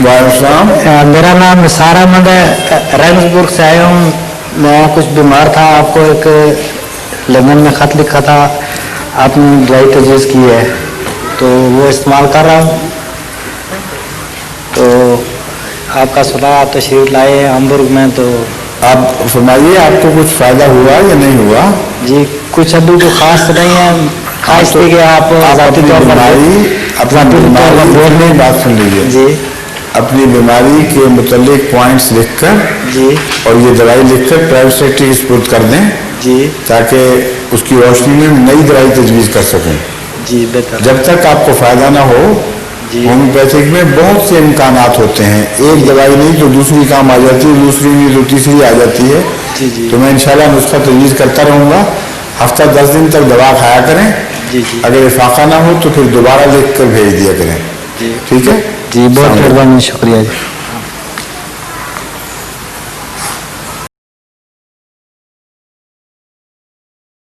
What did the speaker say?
वालेकुम। मेरा नाम निसार अहमद है, रंगपुर से आया हूँ। मैं कुछ बीमार था, आपको एक लेमन में ख़त लिखा था, आपने दवाई तजवीज़ की है तो वो इस्तेमाल कर रहा हूँ। तो आपका सुना, आप तशरीफ़ लाए हमबुर्ग में, तो आप फरमाइए, आपको कुछ फ़ायदा हुआ या नहीं हुआ? जी कुछ अभी तो ख़ास नहीं है, खास थी कि आप ज़ाती तौर पर बोलने बात सुन लीजिए जी, अपनी बीमारी के मुतल्लिक पॉइंट्स लिखकर जी, और ये दवाई लिखकर प्राइवेट सेक्रेटरी की सुपुर्द कर दें जी, ताकि उसकी रोशनी में नई दवाई तजवीज़ कर सकूं। जी बेहतर। जब तक आपको फ़ायदा ना हो, होम्योपैथिक में बहुत से इम्कानात होते हैं, एक दवाई नहीं तो दूसरी काम आ जाती है, दूसरी नहीं तो तीसरी आ जाती है। जी जी, तो मैं इंशाल्लाह नुस्खा तजवीज़ करता रहूँगा। हफ्ता 10 दिन तक दवा खाया करें। जी जी, अगर इफाका ना हो तो फिर दोबारा लिख कर भेज दिया करें। जी ठीक है जी, बहुत मेहरबानी, शुक्रिया जी।